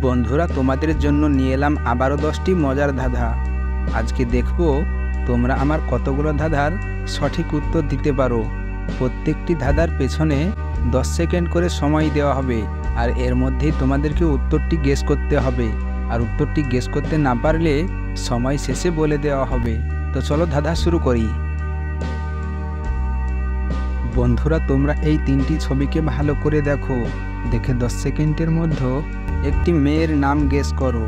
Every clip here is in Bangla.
বন্ধুরা, তোমাদের জন্য নিয়ে এলাম আবারও 10টি মজার ধাঁধা। আজকে দেখব তোমরা আমার কতগুলো ধাঁধার সঠিক উত্তর দিতে পারো। প্রত্যেকটি ধাঁধার পেছনে 10 সেকেন্ড করে সময় দেওয়া হবে, আর এর মধ্যেই তোমাদেরকে উত্তরটি গেস করতে হবে। আর উত্তরটি গেস করতে না পারলে সময় শেষে বলে দেওয়া হবে। তো চলো ধাঁধা শুরু করি। বন্ধুরা, তোমরা এই 3টি ছবিকে ভালো করে দেখো। দেখে 10 সেকেন্ডের মধ্যে একটি মেয়ের নাম গেস করো।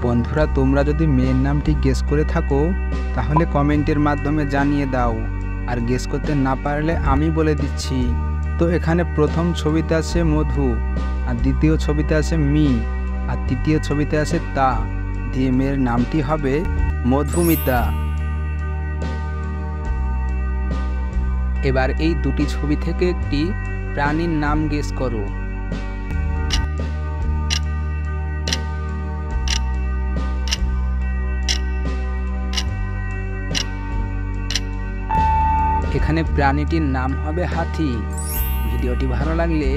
বন্ধুরা, তোমরা যদি মেয়ের নামটি গেস করে থাকো তাহলে কমেন্টের মাধ্যমে জানিয়ে দাও, আর গেস করতে না পারলে আমি বলে দিচ্ছি। তো এখানে প্রথম ছবিতে আছে মধু, আর দ্বিতীয় ছবিতে আছে মি, আর তৃতীয় ছবিতে আছে তা, দিয়ে মেয়ের নামটি হবে মধুমিতা। এবার এই দুটি ছবি থেকে একটি প্রাণীর নাম গেস করো। এখানে প্রাণীটির নাম হবে হাতি। ভিডিওটি ভালো লাগলে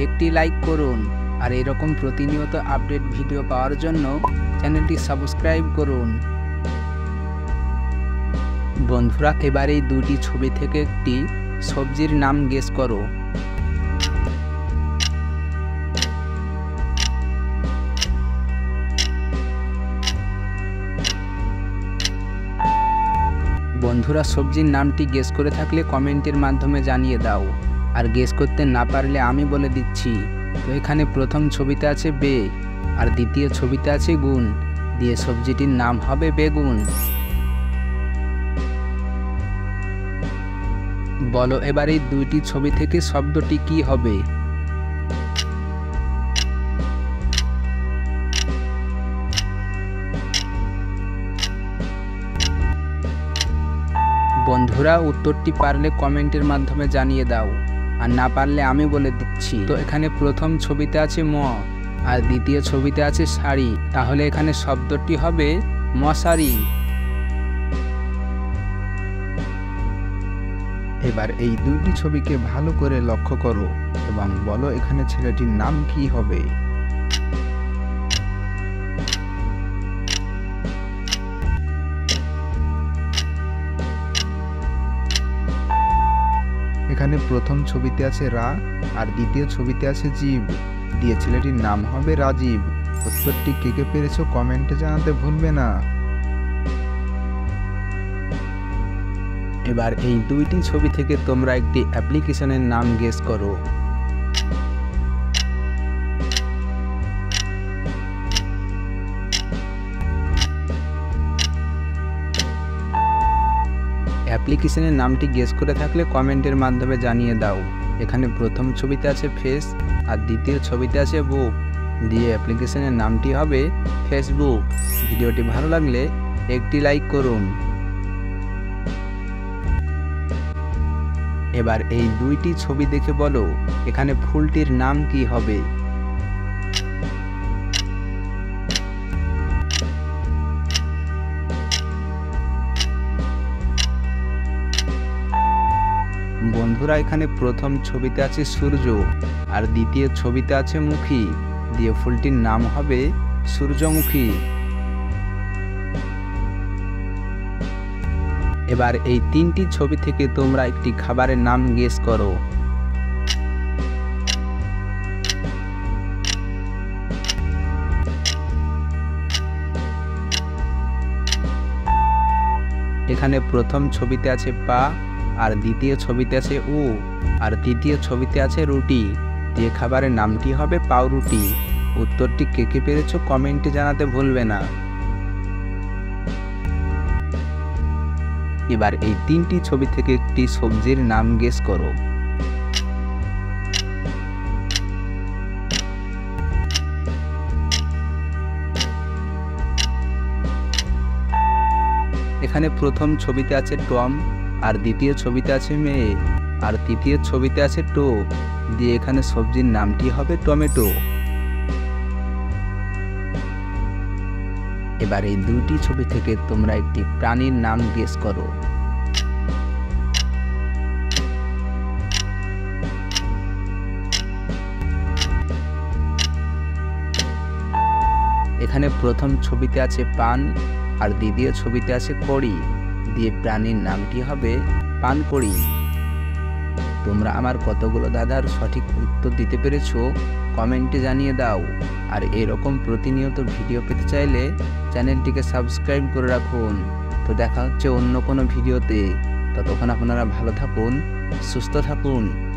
একটি লাইক করুন, আর এরকম প্রতিনিয়ত আপডেট ভিডিও পাওয়ার জন্য চ্যানেলটি সাবস্ক্রাইব করুন। বন্ধুরা, এবার এই দুটি ছবি থেকে একটি সবজির নাম গেস করো। বন্ধুরা, সবজির নামটি গেস করে থাকলে কমেন্টের মাধ্যমে জানিয়ে দাও, আর গেস করতে না পারলে আমি বলে দিচ্ছি। তো এখানে প্রথম ছবিতে আছে বে, আর দ্বিতীয় ছবিতে আছে গুণ, দিয়ে সবজিটির নাম হবে বেগুন। বলো এবার এই দুইটি ছবি থেকে শব্দটি কি হবে? বন্ধুরা, উত্তরটি পারলে কমেন্টের মাধ্যমে জানিয়ে দাও, আর না পারলে আমি বলে দিচ্ছি। তো এখানে প্রথম ছবিতে আছে ম, আর দ্বিতীয় ছবিতে আছে শাড়ি, তাহলে এখানে শব্দটি হবে মশারি। এবার এই দুইটি ছবিকে ভালো করে লক্ষ্য করো এবং বলো এখানে ছেলেটির নাম কি হবে। এখানে প্রথম ছবিতে আছে রা, আর দ্বিতীয় ছবিতে আছে জীব, দিয়ে ছেলেটির নাম হবে রাজীব। উত্তরটি কে কে পেরেছো কমেন্টে জানাতে ভুলবে না। এবার এই দুইটি ছবি থেকে তোমরা একটি অ্যাপ্লিকেশনের নাম গেস করো। অ্যাপ্লিকেশনের নামটি গেস করে থাকলে কমেন্টের মাধ্যমে জানিয়ে দাও। এখানে প্রথম ছবিতে আছে ফেস, আর দ্বিতীয় ছবিতে আছে বুক, দিয়ে অ্যাপ্লিকেশনের নামটি হবে ফেসবুক। ভিডিওটি ভালো লাগলে একটি লাইক করুন। এবার এই দুইটি ছবি দেখে বলো এখানে ফুলটির নাম কি হবে। বন্ধুরা, এখানে প্রথম ছবিতে আছে সূর্য, আর দ্বিতীয় ছবিতে আছে মুখী, দিয়ে ফুলটির নাম হবে সূর্যমুখী। এবার এই 3টি ছবি থেকে তোমরা একটি খাবারের নাম গেস করো। এখানে প্রথম ছবিতে আছে পা, আর দ্বিতীয় ছবিতে আছে উ, আর তৃতীয় ছবিতে আছে রুটি, যে খাবারের নামটি হবে পাউরুটি। উত্তরটি কে কে পেরেছো কমেন্টে জানাতে ভুলবে না। এবার এই 3টি ছবি থেকে একটি সবজির নাম গেস করো। এখানে প্রথম ছবিতে আছে টম, আর দ্বিতীয় ছবিতে আছে মেয়ে, আর তৃতীয় ছবিতে আছে টো, দিয়ে এখানে সবজির নামটি হবে টমেটো। এবার এই দুইটি ছবি থেকে তোমরা একটি প্রাণীর নাম গেস করো। এখানে প্রথম ছবিতে আছে পান আর দ্বিতীয় ছবিতে আছে কড়ি, দিয়ে প্রাণীর নামটি হবে পানকড়ি। তোমরা আমার কতগুলো ধাঁধার সঠিক উত্তর দিতে পেরেছো কমেন্টে জানিয়ে দাও। আর এরকম প্রতিনিয়ত ভিডিও পেতে চাইলে চ্যানেলটিকে সাবস্ক্রাইব করে রাখুন। তো দেখা হচ্ছে অন্য কোনো ভিডিওতে। ততক্ষণ আপনারা ভালো থাকুন, সুস্থ থাকুন।